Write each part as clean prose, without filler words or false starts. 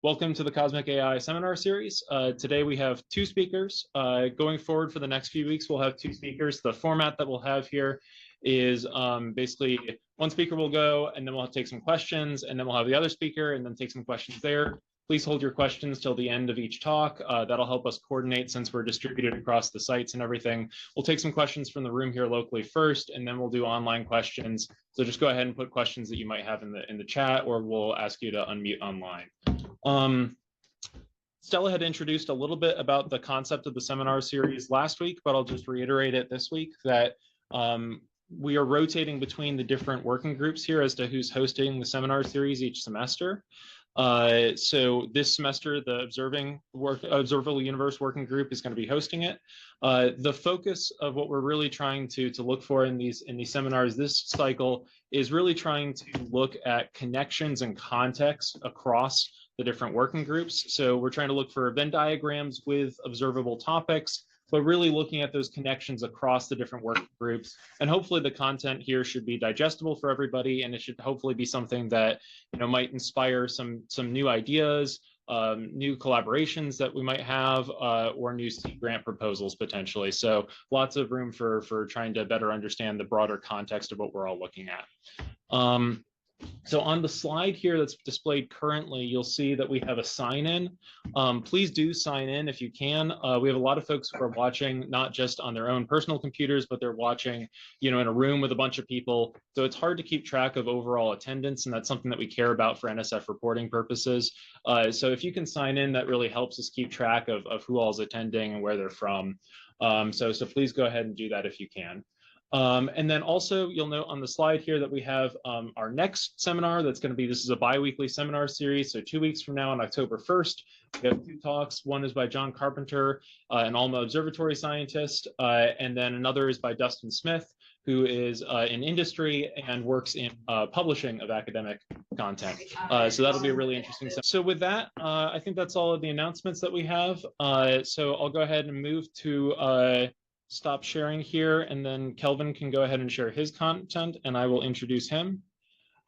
Welcome to the Cosmic AI Seminar Series. Today we have two speakers. Going forward for the next few weeks, we'll have two speakers. The format that we'll have here is basically one speaker will go, and then we'll take some questions, and then we'll have the other speaker, and then take some questions there. Please hold your questions till the end of each talk. That'll help us coordinate since we're distributed across the sites and everything. We'll take some questions from the room here locally first, and then we'll do online questions. So just go ahead and put questions that you might have in the chat, or we'll ask you to unmute online. Stella had introduced a little bit about the concept of the seminar series last week, but I'll just reiterate it this week that we are rotating between the different working groups here as to who's hosting the seminar series each semester. So this semester, the Observable Universe Working Group is going to be hosting it. The focus of what we're really trying to look for in these seminars this cycle is really trying to look at connections and context across the different working groups. So we're trying to look for Venn diagrams with observable topics, but really looking at those connections across the different working groups. And hopefully the content here should be digestible for everybody, and it should hopefully be something that might inspire some new ideas, new collaborations that we might have, or new seed grant proposals potentially. So lots of room for trying to better understand the broader context of what we're all looking at. So on the slide here that's displayed currently, you'll see that we have a sign-in. Please do sign in if you can. We have a lot of folks who are watching not just on their own personal computers, but they're watching, in a room with a bunch of people. So it's hard to keep track of overall attendance, and that's something that we care about for NSF reporting purposes. So if you can sign in, that really helps us keep track of who all's attending and where they're from. So please go ahead and do that if you can. And then also you'll note on the slide here that we have our next seminar that's going to be, this is a bi-weekly seminar series. So 2 weeks from now on October 1st, we have two talks. One is by John Carpenter, an ALMA observatory scientist, and then another is by Dustin Smith, who is in industry and works in publishing of academic content. So that'll be a really interesting. So with that, I think that's all of the announcements that we have. So I'll go ahead and move to stop sharing here, and then Kelvin can go ahead and share his content, and I will introduce him.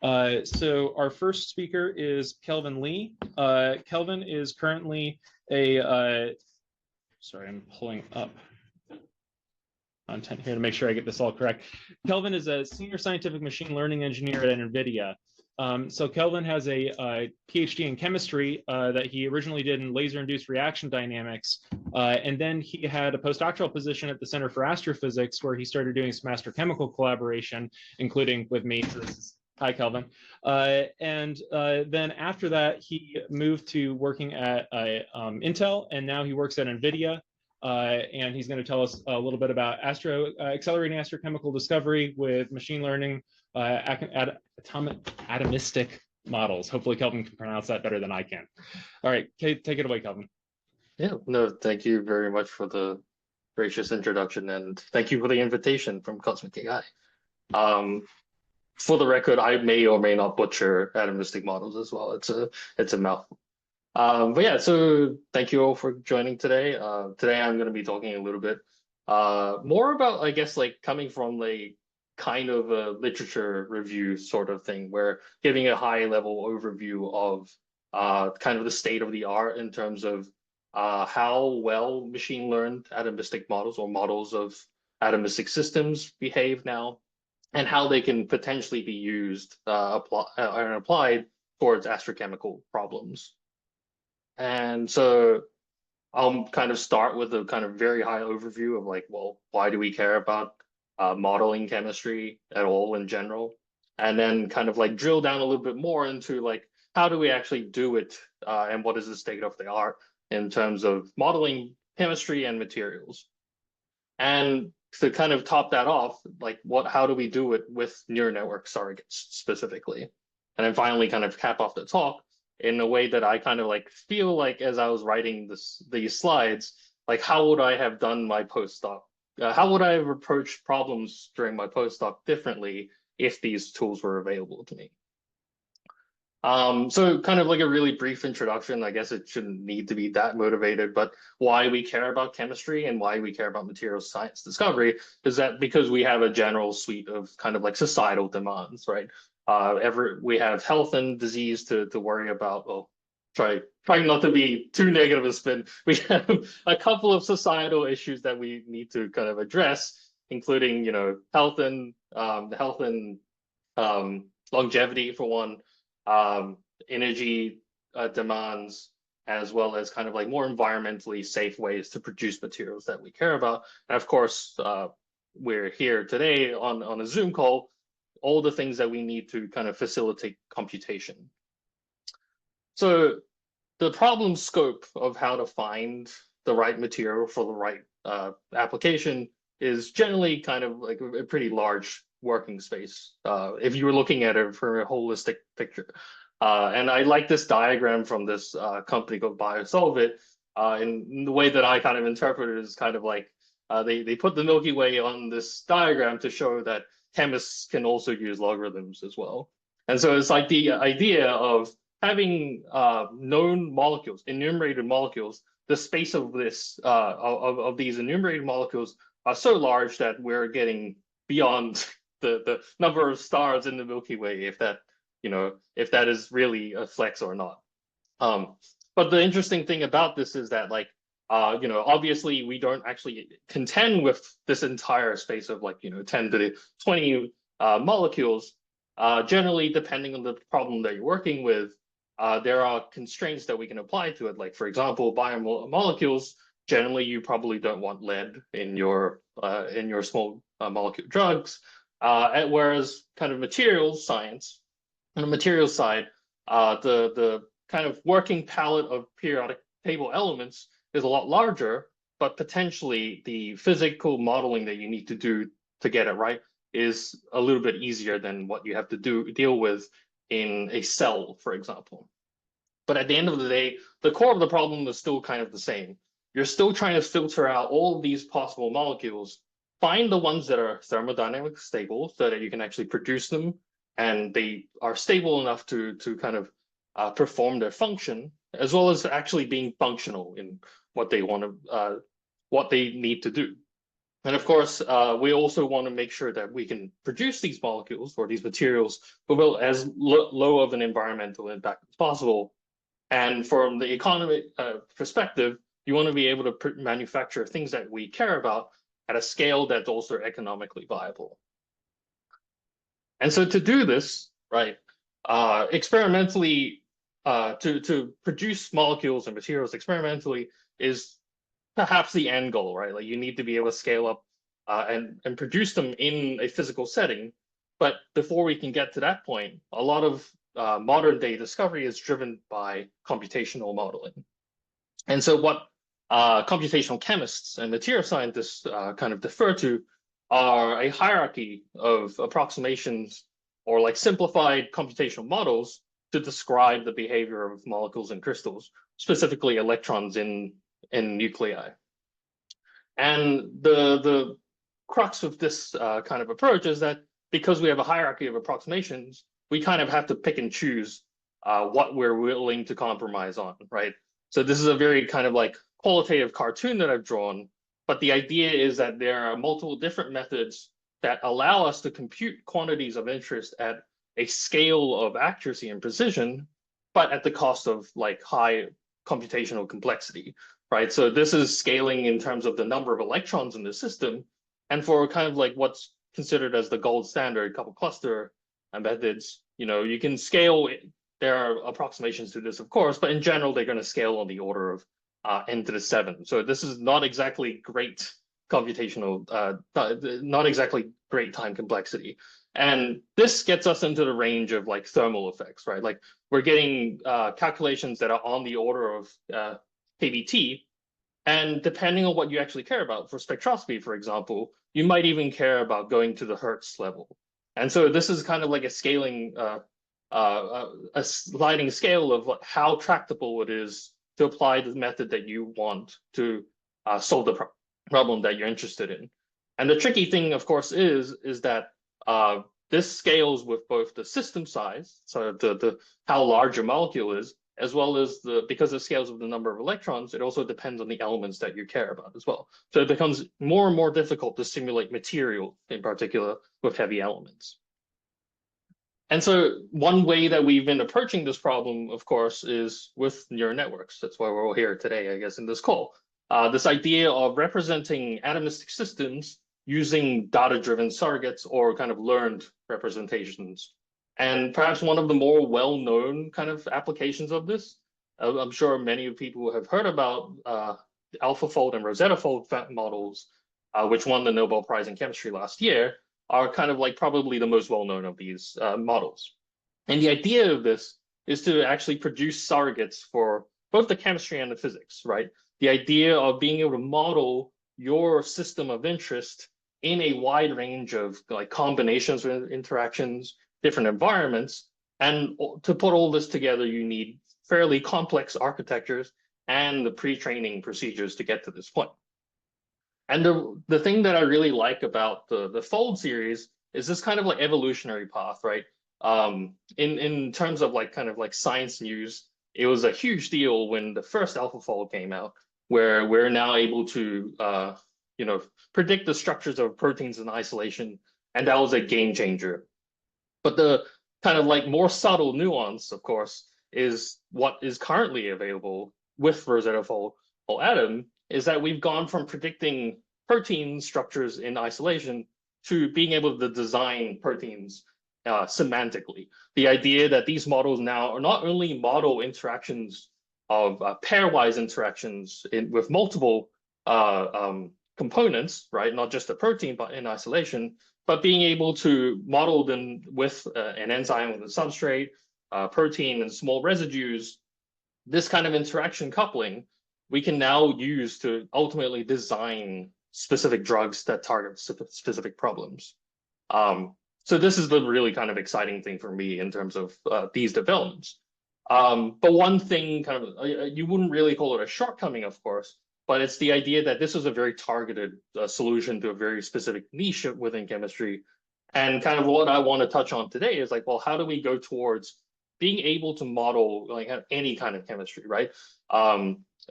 So our first speaker is Kelvin Lee. Kelvin is currently sorry, I'm pulling up content here to make sure I get this all correct. Kelvin is a senior scientific machine learning engineer at NVIDIA. So Kelvin has a PhD in chemistry that he originally did in laser-induced reaction dynamics, and then he had a postdoctoral position at the Center for Astrophysics, where he started doing some astrochemical collaboration, including with me. So this is, hi, Kelvin. And then after that, he moved to working at Intel, and now he works at NVIDIA. And he's going to tell us a little bit about accelerating astrochemical discovery with machine learning, atomistic models. Hopefully Kelvin can pronounce that better than I can. All right, take it away, Kelvin. Yeah, no, thank you very much for the gracious introduction, and thank you for the invitation from Cosmic AI. For the record, I may or may not butcher atomistic models as well. It's a mouthful. But yeah, so thank you all for joining today. Today I'm going to be talking a little bit more about, I guess, like coming from like kind of a literature review sort of thing, where giving a high level overview of kind of the state of the art in terms of how well machine learned atomistic models or models of atomistic systems behave now, and how they can potentially be used and applied towards astrochemical problems. And so I'll kind of start with a kind of very high overview of like, well, why do we care about modeling chemistry at all in general? And then kind of like drill down a little bit more into like, how do we actually do it? And what is the state of the art in terms of modeling chemistry and materials? And to kind of top that off, like how do we do it with neural network surrogates specifically? And then finally kind of cap off the talk in a way that I kind of like feel like as I was writing these slides, like how would I have done my postdoc? How would I have approached problems during my postdoc differently if these tools were available to me? So kind of like a really brief introduction. I guess it shouldn't need to be that motivated, but why we care about chemistry and why we care about materials science discovery is that because we have a general suite of kind of like societal demands, right? We have health and disease to worry about, well, trying not to be too negative a spin, we have a couple of societal issues that we need to kind of address, including, health and longevity for one, energy demands, as well as kind of like more environmentally safe ways to produce materials that we care about. And of course, we're here today on a Zoom call, all the things that we need to kind of facilitate computation. So the problem scope of how to find the right material for the right application is generally kind of like a pretty large working space if you were looking at it for a holistic picture. And I like this diagram from this company called biomolecular. And the way that I kind of interpret it is kind of like they put the Milky Way on this diagram to show that chemists can also use logarithms as well. And so it's like the idea of having known molecules, enumerated molecules. The space of this of these enumerated molecules are so large that we're getting beyond the number of stars in the Milky Way, if that is really a flex or not. But the interesting thing about this is that, like, obviously we don't actually contend with this entire space of 10 to the 20 molecules. Generally, depending on the problem that you're working with, there are constraints that we can apply to it. Like, for example, biomolecules, generally you probably don't want lead in your small molecule drugs. Whereas kind of materials science, on the materials side, the kind of working palette of periodic table elements is a lot larger, but potentially the physical modeling that you need to do to get it right is a little bit easier than what you have to deal with in a cell, for example. But at the end of the day, the core of the problem is still kind of the same. You're still trying to filter out all of these possible molecules, find the ones that are thermodynamically stable so that you can actually produce them, and they are stable enough to kind of perform their function, as well as actually being functional in what they what they need to do. And of course, we also want to make sure that we can produce these molecules or these materials with as low of an environmental impact as possible. And from the economic perspective, you want to be able to manufacture things that we care about at a scale that's also economically viable. And so to do this, right, experimentally, to produce molecules and materials experimentally is perhaps the end goal, right? Like, you need to be able to scale up and produce them in a physical setting. But before we can get to that point, a lot of modern day discovery is driven by computational modeling. And so what computational chemists and material scientists kind of defer to are a hierarchy of approximations, or like simplified computational models, to describe the behavior of molecules and crystals, specifically electrons in nuclei. And the crux of this kind of approach is that because we have a hierarchy of approximations, we kind of have to pick and choose what we're willing to compromise on, right? So this is a very kind of like qualitative cartoon that I've drawn, but the idea is that there are multiple different methods that allow us to compute quantities of interest at a scale of accuracy and precision, but at the cost of like high computational complexity, right? So this is scaling in terms of the number of electrons in the system. And for kind of like what's considered as the gold standard couple cluster methods, you can scale. There are approximations to this, of course, but in general, they're going to scale on the order of n to the 7. So this is not exactly great computational, not exactly great time complexity. And this gets us into the range of like thermal effects, right? Like, we're getting calculations that are on the order of kBt. And depending on what you actually care about, for spectroscopy, for example, you might even care about going to the Hertz level. And so this is kind of like a scaling, a sliding scale of how tractable it is to apply the method that you want to solve the problem that you're interested in. And the tricky thing, of course, is that this scales with both the system size, so the how large your molecule is, as well as because it scales with the number of electrons, it also depends on the elements that you care about as well. So it becomes more and more difficult to simulate material, in particular with heavy elements. And so one way that we've been approaching this problem, of course, is with neural networks. That's why we're all here today, I guess, in this call. This idea of representing atomistic systems using data-driven surrogates or kind of learned representations. And perhaps one of the more well-known kind of applications of this, I'm sure many people have heard about AlphaFold and RoseTTAFold models, which won the Nobel Prize in Chemistry last year, are kind of like probably the most well-known of these models. And the idea of this is to actually produce surrogates for both the chemistry and the physics, right? The idea of being able to model your system of interest in a wide range of like combinations of interactions, different environments. And to put all this together, you need fairly complex architectures and the pre-training procedures to get to this point. And the thing that I really like about the Fold series is this kind of like evolutionary path, right? In terms of like kind of like science news, it was a huge deal when the first AlphaFold came out, where we're now able to predict the structures of proteins in isolation, and that was a game changer. But the kind of like more subtle nuance, of course, is what is currently available with RoseTTAFold or Atom, is that we've gone from predicting protein structures in isolation to being able to design proteins semantically. The idea that these models now are not only model interactions of pairwise interactions with multiple components, right? Not just a protein, but in isolation, but being able to model them with an enzyme with a substrate, protein and small residues. This kind of interaction coupling we can now use to ultimately design specific drugs that target specific problems. So this is the really kind of exciting thing for me in terms of these developments. But one thing kind of, you wouldn't really call it a shortcoming, of course, but it's the idea that this is a very targeted solution to a very specific niche within chemistry. And kind of what I want to touch on today is like, well, how do we go towards being able to model like any kind of chemistry, right?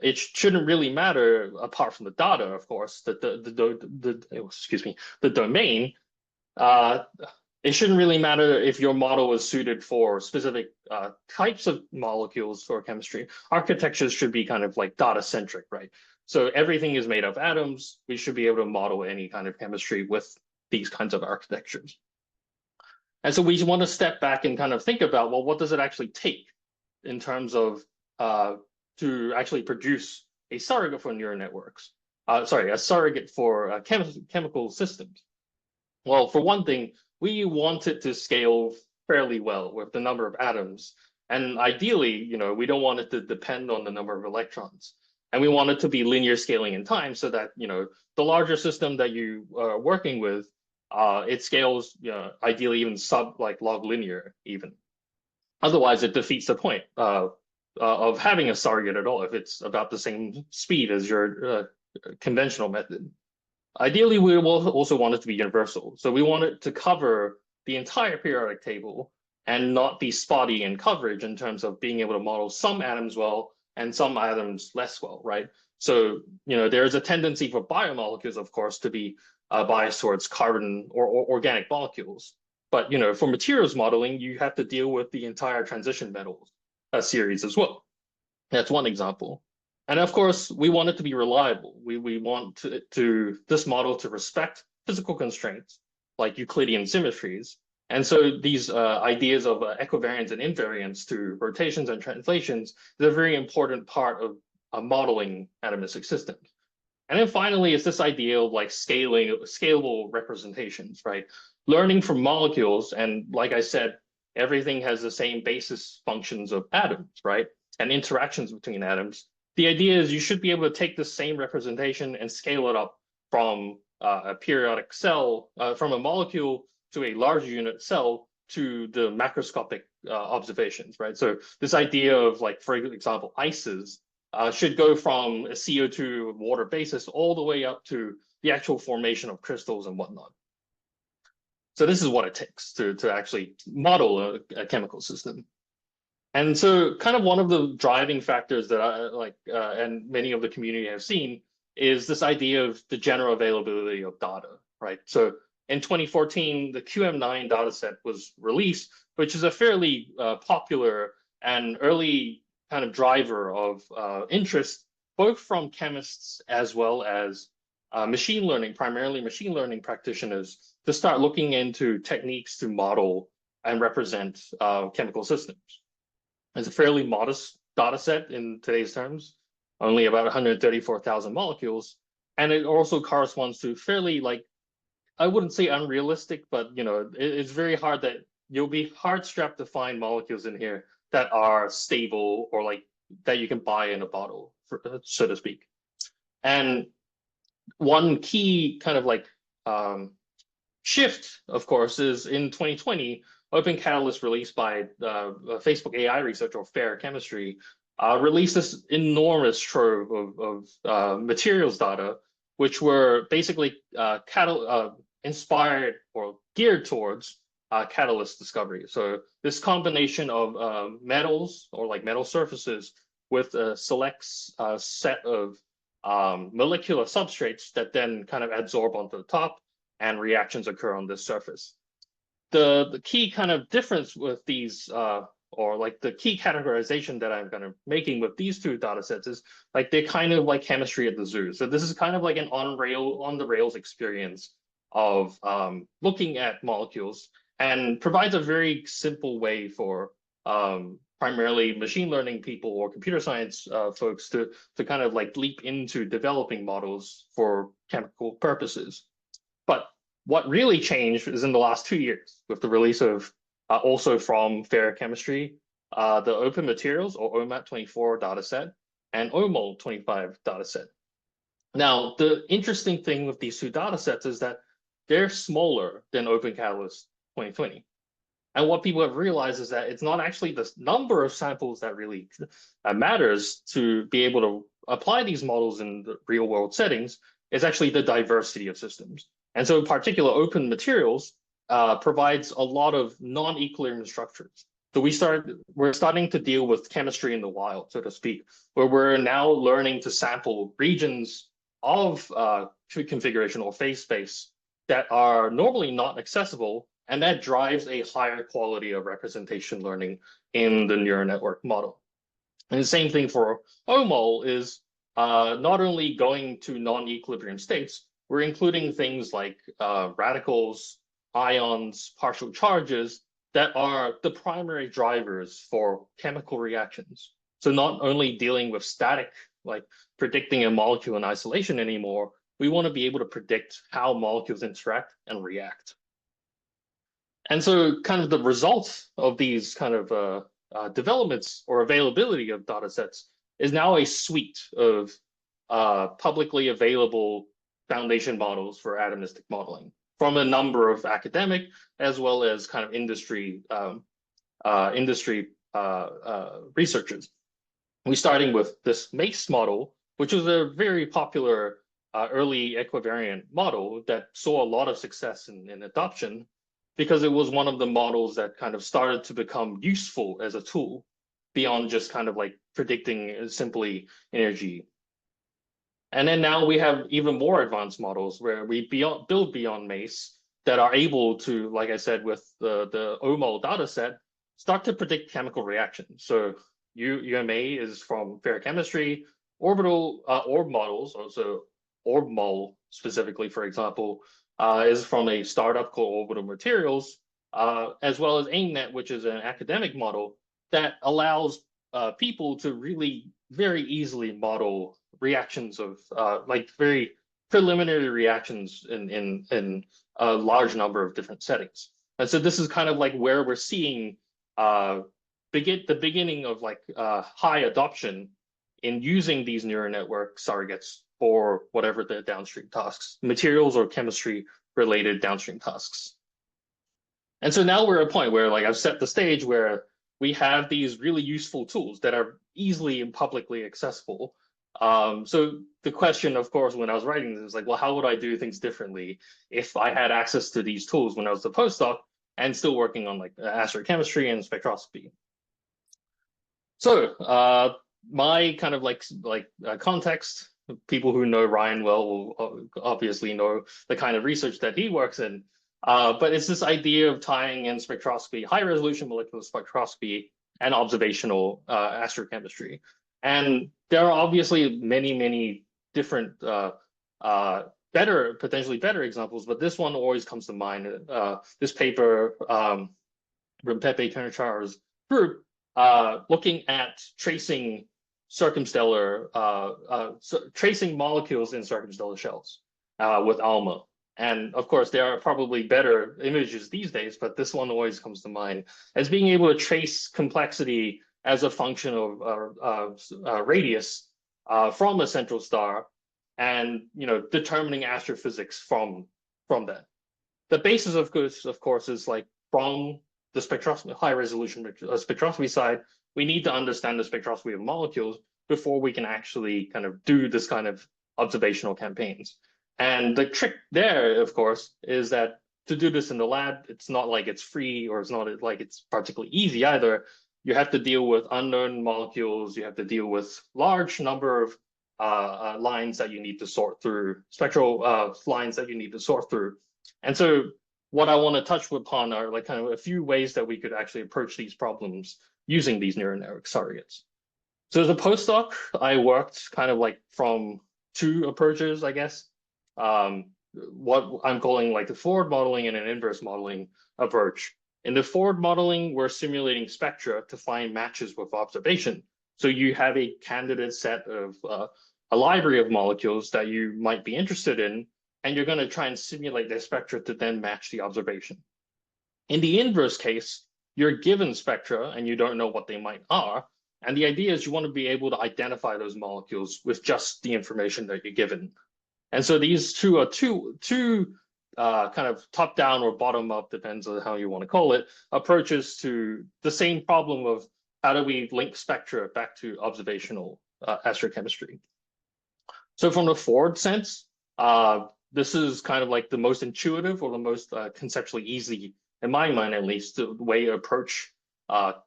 It shouldn't really matter apart from the data, of course, the domain. It shouldn't really matter if your model is suited for specific types of molecules for chemistry. Architectures should be kind of like data centric, right? So everything is made of atoms. We should be able to model any kind of chemistry with these kinds of architectures. And so we want to step back and kind of think about, well, what does it actually take in terms of to actually produce a surrogate for neural networks? A surrogate for chemical systems. Well, for one thing, we want it to scale fairly well with the number of atoms. And ideally, we don't want it to depend on the number of electrons. And we want it to be linear scaling in time so that, the larger system that you are working with, it scales, ideally even log linear even. Otherwise, it defeats the point of having a surrogate at all if it's about the same speed as your conventional method. Ideally, we will also want it to be universal. So we want it to cover the entire periodic table and not be spotty in coverage in terms of being able to model some atoms well and some atoms less well, right? So, there's a tendency for biomolecules, of course, to be biased towards carbon or organic molecules. But, for materials modeling, you have to deal with the entire transition metals series as well. That's one example. And of course, we want it to be reliable. We want this model to respect physical constraints like Euclidean symmetries. And so these ideas of equivariance and invariance to rotations and translations is a very important part of modeling atomistic systems. And then finally, it's this idea of like scalable representations, right? Learning from molecules, and like I said, everything has the same basis functions of atoms, right? And interactions between atoms. The idea is you should be able to take the same representation and scale it up from a periodic cell, from a molecule to a large unit cell to the macroscopic observations, right? So this idea of like, for example, ices should go from a CO2 water basis all the way up to the actual formation of crystals and whatnot. So this is what it takes to actually model a chemical system. And so kind of one of the driving factors that I like, and many of the community have seen, is this idea of the general availability of data, right? So in 2014, the QM9 dataset was released, which is a fairly popular and early kind of driver of interest, both from chemists as well as machine learning, primarily machine learning practitioners, to start looking into techniques to model and represent chemical systems. It's a fairly modest data set in today's terms, only about 134,000 molecules. And it also corresponds to fairly, like, I wouldn't say unrealistic, but it's very hard that you'll be hard strapped to find molecules in here that are stable or like that you can buy in a bottle, so to speak. And one key kind of like shift, of course, is in 2020, Open Catalyst released by Facebook AI researcher or Fair Chemistry released this enormous trove of materials data, which were basically inspired or geared towards catalyst discovery. So this combination of metals or like metal surfaces with a select set of molecular substrates that then kind of adsorb onto the top and reactions occur on this surface. The key kind of difference with these or like the key categorization that I'm kind of making with these two data sets is like they're kind of like chemistry at the zoo. So this is kind of like an on the rails experience of looking at molecules, and provides a very simple way for primarily machine learning people or computer science folks to kind of like leap into developing models for chemical purposes. But what really changed is in the last 2 years with the release of also from Fair Chemistry, the Open Materials or OMAT24 dataset and OMOL25 dataset. Now, the interesting thing with these two datasets is that they're smaller than Open Catalyst 2020. And what people have realized is that it's not actually the number of samples that really matters to be able to apply these models in the real world settings. It's actually the diversity of systems. And so in particular, Open Materials provides a lot of non-equilibrium structures. So we're starting to deal with chemistry in the wild, so to speak, where we're now learning to sample regions of configuration or phase space that are normally not accessible, and that drives a higher quality of representation learning in the neural network model. And the same thing for OMOL is not only going to non-equilibrium states, we're including things like radicals, ions, partial charges that are the primary drivers for chemical reactions. So not only dealing with static, like predicting a molecule in isolation anymore, we want to be able to predict how molecules interact and react. And so kind of the results of these kind of developments or availability of data sets is now a suite of publicly available foundation models for atomistic modeling from a number of academic as well as kind of industry researchers. We're starting with this MACE model, which was a very popular early equivariant model that saw a lot of success in adoption because it was one of the models that kind of started to become useful as a tool beyond just kind of like predicting simply energy. And then now we have even more advanced models where we build beyond MACE that are able to, like I said, with the OMOL data set, start to predict chemical reactions. So UMA is from Fair Chemistry, orbital orb models, also OrbMol specifically, for example, is from a startup called Orbital Materials, as well as AIMNet, which is an academic model that allows people to really very easily model reactions of like very preliminary reactions in a large number of different settings. And so this is kind of like where we're seeing the beginning of like high adoption in using these neural network surrogates for whatever the downstream tasks, materials or chemistry related downstream tasks. And so now we're at a point where like I've set the stage where we have these really useful tools that are easily and publicly accessible. So the question, of course, when I was writing this is like, well, how would I do things differently if I had access to these tools when I was a postdoc and still working on like astrochemistry and spectroscopy? So my kind of like context, people who know Ryan well will obviously know the kind of research that he works in. But it's this idea of tying in spectroscopy, high resolution molecular spectroscopy, and observational astrochemistry. And there are obviously many different potentially better examples, but this one always comes to mind. This paper from Pepe Canachar's group, looking at tracing tracing molecules in circumstellar shells with ALMA. And of course, there are probably better images these days, but this one always comes to mind as being able to trace complexity as a function of radius from a central star, and determining astrophysics from that. The basis of course is like from the spectroscopy, high resolution spectroscopy side, we need to understand the spectroscopy of molecules before we can actually kind of do this kind of observational campaigns. And the trick there, of course, is that to do this in the lab, it's not like it's free, or it's not like it's particularly easy either. You have to deal with unknown molecules. You have to deal with large number of lines that you need to sort through, spectral lines that you need to sort through. And so what I want to touch upon are like kind of a few ways that we could actually approach these problems using these neural network surrogates. So as a postdoc, I worked kind of like from two approaches, I guess. What I'm calling like the forward modeling and an inverse modeling approach. In the forward modeling, we're simulating spectra to find matches with observation. So you have a candidate set of a library of molecules that you might be interested in, and you're going to try and simulate their spectra to then match the observation. In the inverse case, you're given spectra and you don't know what they might are. And the idea is you want to be able to identify those molecules with just the information that you're given. And so these two are two kind of top down or bottom up, depends on how you want to call it, approaches to the same problem of how do we link spectra back to observational astrochemistry. So from the forward sense, this is kind of like the most intuitive or the most conceptually easy, in my mind at least, the way to approach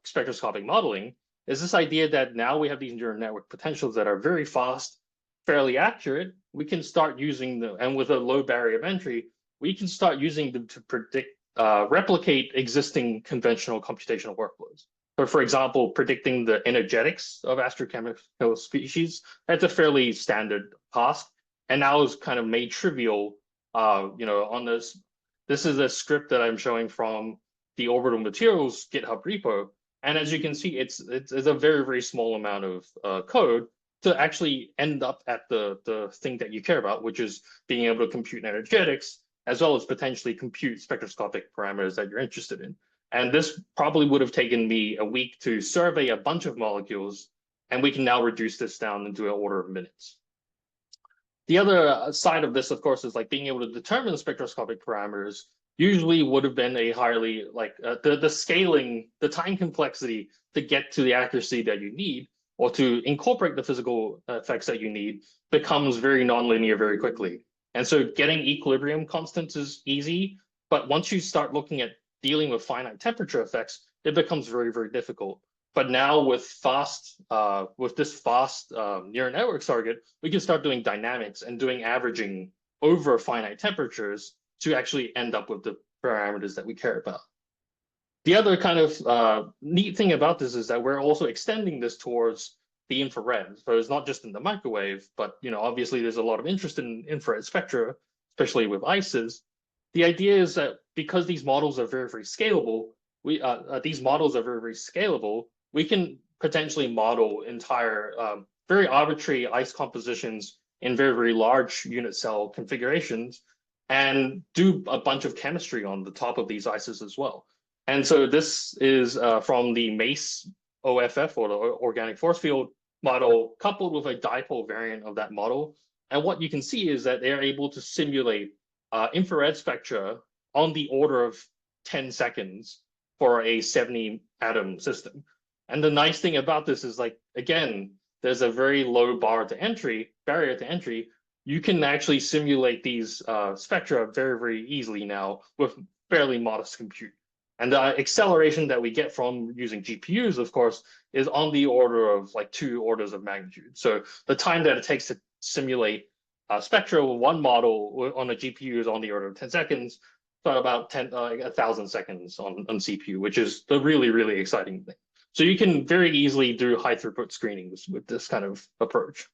spectroscopic modeling is this idea that now we have these neural network potentials that are very fast, fairly accurate. We can start using them, and with a low barrier of entry, we can start using them to replicate existing conventional computational workflows. So for example, predicting the energetics of astrochemical species, that's a fairly standard task. And now is kind of made trivial, on this. This is a script that I'm showing from the orbital materials GitHub repo. And as you can see, it's a very small amount of code to actually end up at the thing that you care about, which is being able to compute energetics, as well as potentially compute spectroscopic parameters that you're interested in. And this probably would have taken me a week to survey a bunch of molecules, and we can now reduce this down into an order of minutes. The other side of this, of course, is like being able to determine spectroscopic parameters usually would have been a highly, like the scaling, the time complexity to get to the accuracy that you need, or to incorporate the physical effects that you need, becomes very nonlinear very quickly. And so getting equilibrium constants is easy, but once you start looking at dealing with finite temperature effects, it becomes very difficult. But now with this fast neural network surrogate, we can start doing dynamics and doing averaging over finite temperatures to actually end up with the parameters that we care about. The other kind of neat thing about this is that we're also extending this towards the infrared. So it's not just in the microwave, but obviously there's a lot of interest in infrared spectra, especially with ICEs. The idea is that because these models are very scalable, we can potentially model entire very arbitrary ice compositions in very large unit cell configurations and do a bunch of chemistry on the top of these ices as well. And so this is from the MACE OFF, or the organic force field model, coupled with a dipole variant of that model. And what you can see is that they're able to simulate infrared spectra on the order of 10 seconds for a 70 atom system. And the nice thing about this is, like, again, there's a very low barrier to entry. You can actually simulate these spectra very easily now with fairly modest compute. And the acceleration that we get from using GPUs, of course, is on the order of like 2 orders of magnitude. So the time that it takes to simulate spectra with one model on a GPU is on the order of 10 seconds. about 1,000 seconds on CPU, which is the really, really exciting thing. So you can very easily do high throughput screenings with this kind of approach.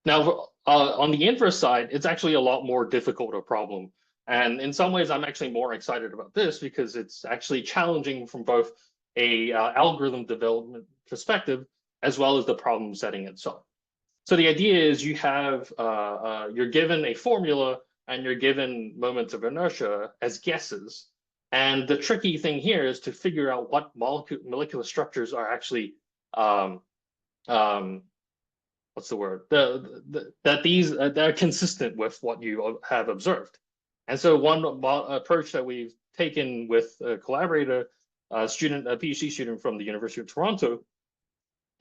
Now, on the inverse side, it's actually a lot more difficult a problem. And in some ways, I'm actually more excited about this because it's actually challenging from both a algorithm development perspective, as well as the problem setting itself. So the idea is you have, you're given a formula and you're given moments of inertia as guesses. And the tricky thing here is to figure out what molecular structures are actually, what's the word? That are consistent with what you have observed. And so one approach that we've taken with a collaborator, a PhD student from the University of Toronto,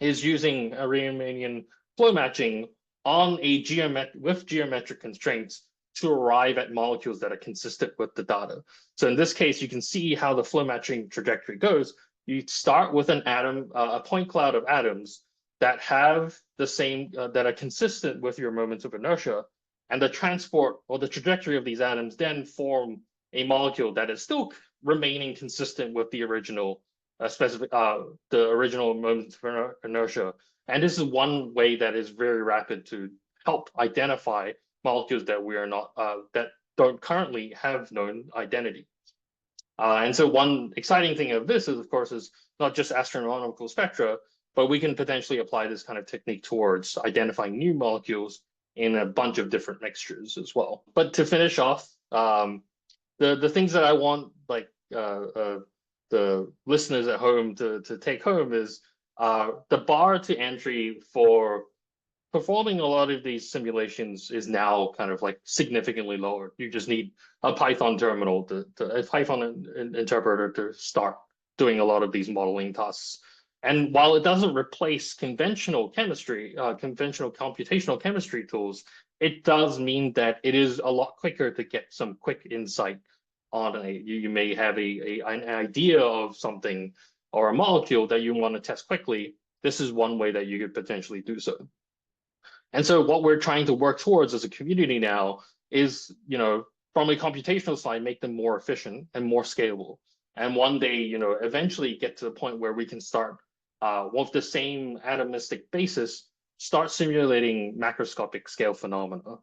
is using a Riemannian flow matching on a geometric constraints to arrive at molecules that are consistent with the data. So in this case, you can see how the flow matching trajectory goes. You start with an atom, a point cloud of atoms that have the same, that are consistent with your moments of inertia, and the transport or the trajectory of these atoms then form a molecule that is still remaining consistent with the original the original moments of inertia. And this is one way that is very rapid to help identify molecules that we are not, that don't currently have known identity. And so one exciting thing of this is, of course, is not just astronomical spectra, but we can potentially apply this kind of technique towards identifying new molecules in a bunch of different mixtures as well. But to finish off, the things that I want the listeners at home to take home is the bar to entry for performing a lot of these simulations is now kind of like significantly lower. You just need a Python terminal a Python interpreter to start doing a lot of these modeling tasks. And while it doesn't replace conventional chemistry, conventional computational chemistry tools, it does mean that it is a lot quicker to get some quick insight on you may have an idea of something or a molecule that you want to test quickly. This is one way that you could potentially do so. And so what we're trying to work towards as a community now is, from a computational side, make them more efficient and more scalable. And one day, eventually get to the point where we can start with the same atomistic basis, start simulating macroscopic scale phenomena.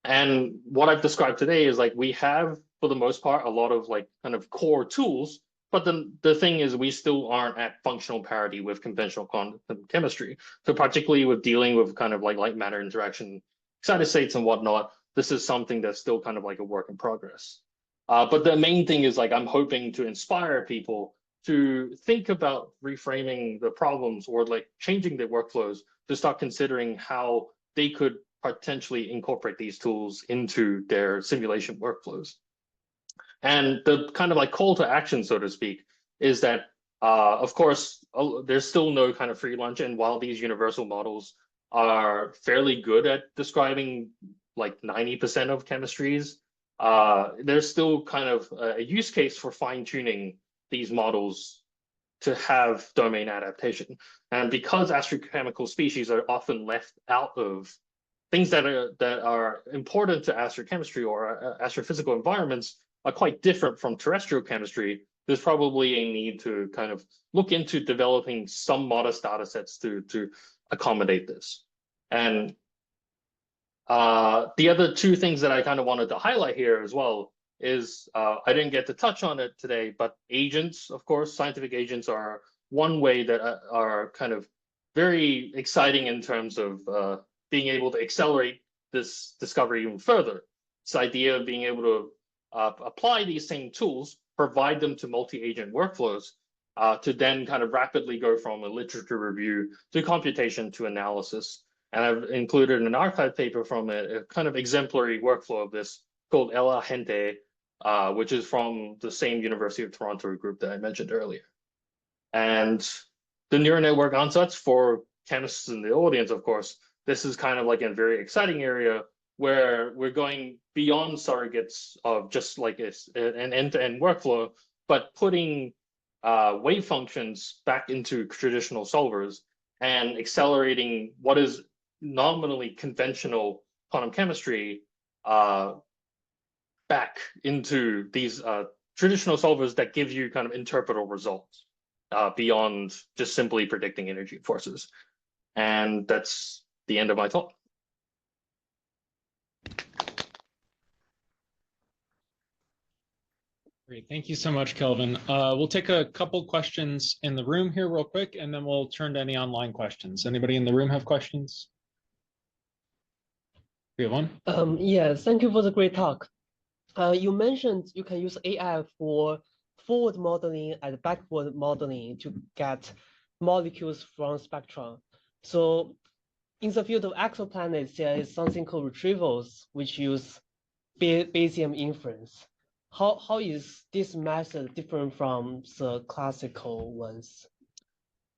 And what I've described today is like we have, for the most part, a lot of like kind of core tools, but the thing is we still aren't at functional parity with conventional quantum chemistry. So particularly with dealing with kind of like light matter interaction, excited states and whatnot, this is something that's still kind of like a work in progress. But the main thing is like I'm hoping to inspire people to think about reframing the problems or like changing their workflows to start considering how they could potentially incorporate these tools into their simulation workflows. And the kind of like call to action, so to speak, is that, of course, there's still no kind of free lunch. And while these universal models are fairly good at describing like 90% of chemistries, there's still kind of a use case for fine tuning these models to have domain adaptation. And because astrochemical species are often left out of things that are important to astrochemistry or astrophysical environments are quite different from terrestrial chemistry, there's probably a need to kind of look into developing some modest data sets to accommodate this. And the other two things that I kind of wanted to highlight here as well is I didn't get to touch on it today, but agents, of course, scientific agents are one way that are kind of very exciting in terms of being able to accelerate this discovery even further. This idea of being able to apply these same tools, provide them to multi-agent workflows to then kind of rapidly go from a literature review to computation to analysis. And I've included an archive paper from a kind of exemplary workflow of this called Ella Gente, which is from the same University of Toronto group that I mentioned earlier. And the neural network ansatz for chemists in the audience, of course, this is kind of like a very exciting area where we're going beyond surrogates of just like an end-to-end workflow, but putting wave functions back into traditional solvers and accelerating what is nominally conventional quantum chemistry back into these traditional solvers that give you kind of interpretable results beyond just simply predicting energy forces. And that's the end of my talk. Great. Thank you so much, Kelvin. We'll take a couple questions in the room here real quick, and then we'll turn to any online questions. Anybody in the room have questions? We have one. Yes, thank you for the great talk. You mentioned you can use AI for forward modeling and backward modeling to get molecules from spectrum. So in the field of exoplanets, there is something called retrievals, which use Bayesian inference. How is this method different from the classical ones?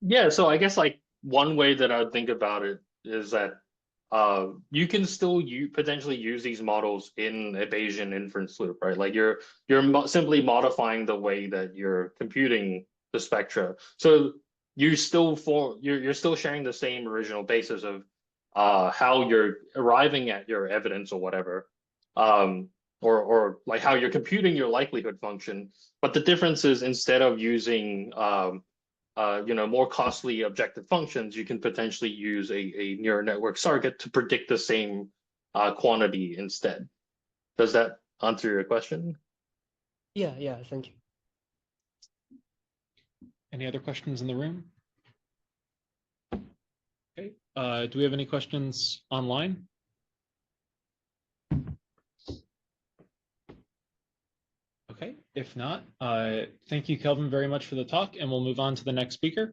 Yeah, so I guess like one way that I would think about it is that you can still potentially use these models in a Bayesian inference loop, right? Like you're simply modifying the way that you're computing the spectra. So you're still sharing the same original basis of how you're arriving at your evidence or whatever, or like how you're computing your likelihood function. But the difference is instead of using more costly objective functions, you can potentially use a neural network surrogate to predict the same quantity instead. Does that answer your question? Yeah, thank you. Any other questions in the room? Okay. Do we have any questions online? Okay, if not, thank you, Kelvin, very much for the talk, and we'll move on to the next speaker.